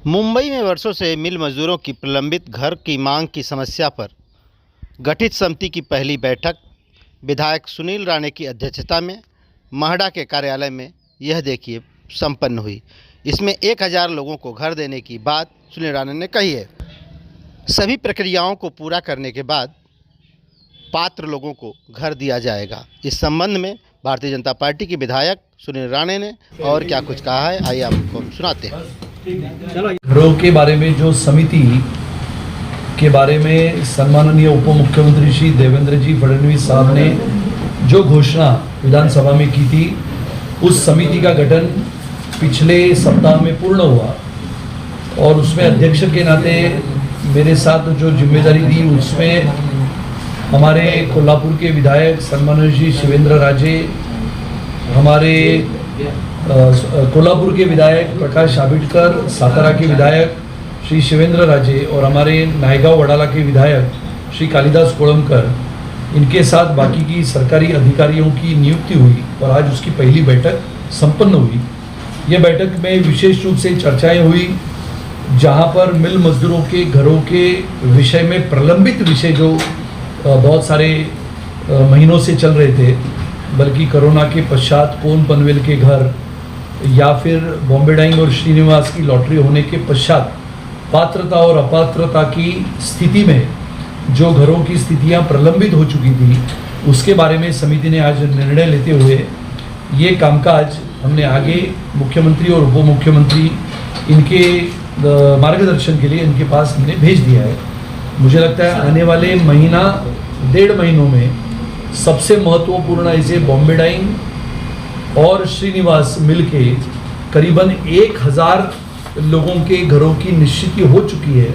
मुंबई में वर्षों से मिल मजदूरों की प्रलंबित घर की मांग की समस्या पर गठित समिति की पहली बैठक विधायक सुनील राणे की अध्यक्षता में महडा के कार्यालय में यह देखिए संपन्न हुई। इसमें 1000 लोगों को घर देने की बात सुनील राणे ने कही है। सभी प्रक्रियाओं को पूरा करने के बाद पात्र लोगों को घर दिया जाएगा। इस संबंध में भारतीय जनता पार्टी के विधायक सुनील राणे ने और क्या कुछ कहा है, आइए आपको हम सुनाते हैं। घरों के बारे में जो समिति के बारे में सम्माननीय उप मुख्यमंत्री श्री देवेंद्र जी फडणवीस साहब ने जो घोषणा विधानसभा में की थी, उस समिति का गठन पिछले सप्ताह में पूर्ण हुआ और उसमें अध्यक्ष के नाते मेरे साथ जो जिम्मेदारी दी, उसमें हमारे कोल्हापुर के विधायक सम्माननीय श्री शिवेंद्र राजे, हमारे कोल्हापुर के विधायक प्रकाश आबिटकर, सातारा के विधायक श्री शिवेंद्र राजे और हमारे नायगांव वडाला के विधायक श्री कालिदास कोळंबकर, इनके साथ बाकी की सरकारी अधिकारियों की नियुक्ति हुई और आज उसकी पहली बैठक संपन्न हुई। ये बैठक में विशेष रूप से चर्चाएं हुई, जहां पर मिल मजदूरों के घरों के विषय में प्रलंबित विषय जो बहुत सारे महीनों से चल रहे थे, बल्कि कोरोना के पश्चात कोन पनवेल के घर या फिर बॉम्बे डाइंग और श्रीनिवास की लॉटरी होने के पश्चात पात्रता और अपात्रता की स्थिति में जो घरों की स्थितियां प्रलंबित हो चुकी थी, उसके बारे में समिति ने आज निर्णय लेते हुए ये कामकाज हमने आगे मुख्यमंत्री और उप मुख्यमंत्री इनके मार्गदर्शन के लिए इनके पास हमने भेज दिया है। मुझे लगता है आने वाले महीना 1.5 महीनों में सबसे महत्वपूर्ण ऐसे बॉम्बे डाइंग और श्रीनिवास मिल के करीबन 1000 लोगों के घरों की निश्चिति हो चुकी है।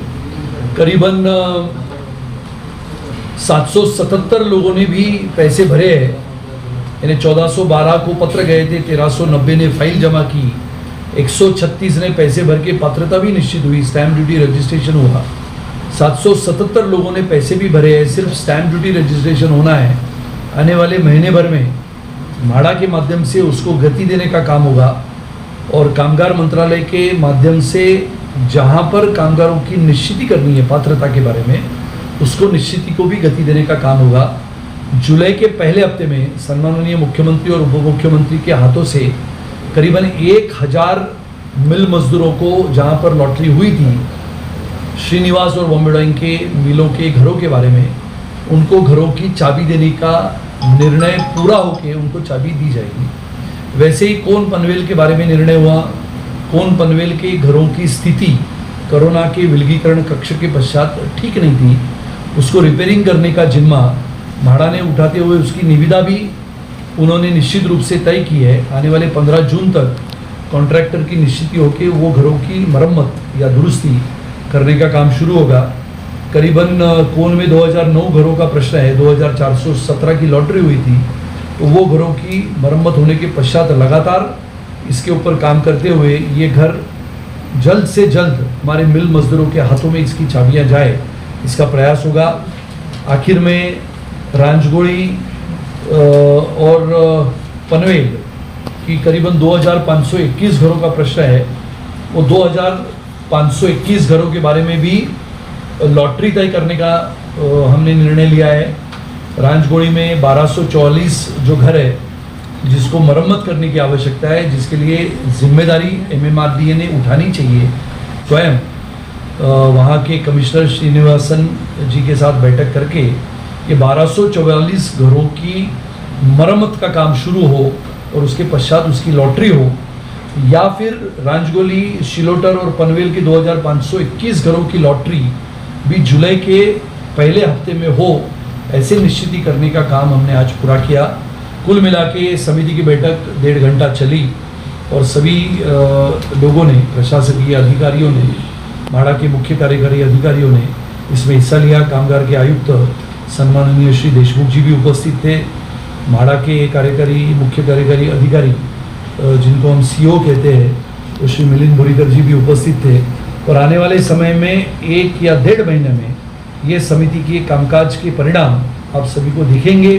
करीबन 777 लोगों ने भी पैसे भरे हैं। यानी 1412 को पत्र गए थे, 1390 ने फाइल जमा की, 136 ने पैसे भर के पात्रता भी निश्चित हुई, स्टैम्प ड्यूटी रजिस्ट्रेशन हुआ। 777 लोगों ने पैसे भी भरे हैं, सिर्फ स्टैम्प ड्यूटी रजिस्ट्रेशन होना है। आने वाले महीने भर में म्हाडा के माध्यम से उसको गति देने का काम होगा और कामगार मंत्रालय के माध्यम से जहां पर कामगारों की निश्चिति करनी है पात्रता के बारे में, उसको निश्चिति को भी गति देने का काम होगा। जुलाई के पहले हफ्ते में सम्माननीय मुख्यमंत्री और उप मुख्यमंत्री के हाथों से करीबन 1000 मिल मजदूरों को जहां पर लॉटरी हुई थी, श्रीनिवास और बॉम्बे डाइंग के मिलों के घरों के बारे में, उनको घरों की चाबी देने का निर्णय पूरा होकर उनको चाबी दी जाएगी। वैसे ही कोन पनवेल के बारे में निर्णय हुआ। कोन पनवेल के घरों की स्थिति कोरोना के विलगीकरण कक्ष के पश्चात ठीक नहीं थी, उसको रिपेयरिंग करने का जिम्मा म्हाडा ने उठाते हुए उसकी निविदा भी उन्होंने निश्चित रूप से तय की है। आने वाले 15 जून तक कॉन्ट्रैक्टर की निश्चिति होकर वो घरों की मरम्मत या दुरुस्ती करने का काम शुरू होगा। करीबन कोन में 2009 घरों का प्रश्न है, 2417 की लॉटरी हुई थी, तो वो घरों की मरम्मत होने के पश्चात लगातार इसके ऊपर काम करते हुए ये घर जल्द से जल्द हमारे मिल मजदूरों के हाथों में इसकी चाबियां जाए, इसका प्रयास होगा। आखिर में रांजगोड़ी और पनवेल की करीबन 2521 घरों का प्रश्न है, वो 2521 घरों के बारे में भी लॉटरी तय करने का हमने निर्णय लिया है। रांजगोड़ी में 1244 जो घर है जिसको मरम्मत करने की आवश्यकता है, जिसके लिए जिम्मेदारी MMRDA ने उठानी चाहिए। स्वयं वहाँ के कमिश्नर श्रीनिवासन जी के साथ बैठक करके ये 1244 घरों की मरम्मत का काम शुरू हो और उसके पश्चात उसकी लॉटरी हो, या फिर रांजगोली, शिलोटर और पनवेल के 2521 घरों की लॉटरी भी जुलाई के पहले हफ्ते में हो, ऐसे निश्चिति करने का काम हमने आज पूरा किया। कुल मिला के समिति की बैठक 1.5 घंटा चली और सभी लोगों ने, प्रशासकीय अधिकारियों ने, म्हाडा के मुख्य कार्यकारी अधिकारियों ने इसमें हिस्सा लिया। कामगार के आयुक्त सम्माननीय श्री देशमुख जी भी उपस्थित थे। म्हाडा के मुख्य कार्यकारी अधिकारी जिनको हम CO कहते हैं, तो श्री मिलिंद बोरीकर जी भी उपस्थित थे। और आने वाले समय में 1 या 1.5 महीने में ये समिति के कामकाज के परिणाम आप सभी को दिखेंगे।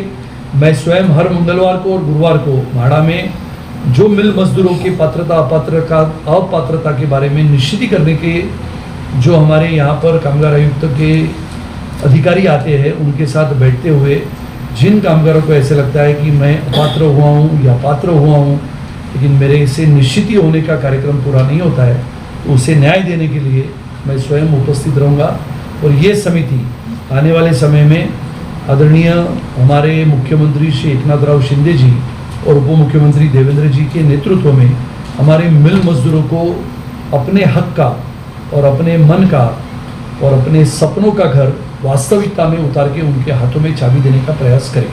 मैं स्वयं हर मंगलवार को और गुरुवार को म्हाडा में जो मिल मजदूरों की पात्रता अपात्रता के बारे में निश्चित करने के जो हमारे यहाँ पर कामगार आयुक्त के अधिकारी आते हैं उनके साथ बैठते हुए जिन कामगारों को ऐसे लगता है कि मैं अपात्र हुआ हूँ या पात्र हुआ हूँ लेकिन मेरे से निश्चित ही होने का कार्यक्रम पूरा नहीं होता है, तो उसे न्याय देने के लिए मैं स्वयं उपस्थित रहूँगा। और ये समिति आने वाले समय में आदरणीय हमारे मुख्यमंत्री श्री एकनाथ शिंदे जी और उप मुख्यमंत्री देवेंद्र जी के नेतृत्व में हमारे मिल मजदूरों को अपने हक का और अपने मन का और अपने सपनों का घर वास्तविकता में उतार के उनके हाथों में चाबी देने का प्रयास करें।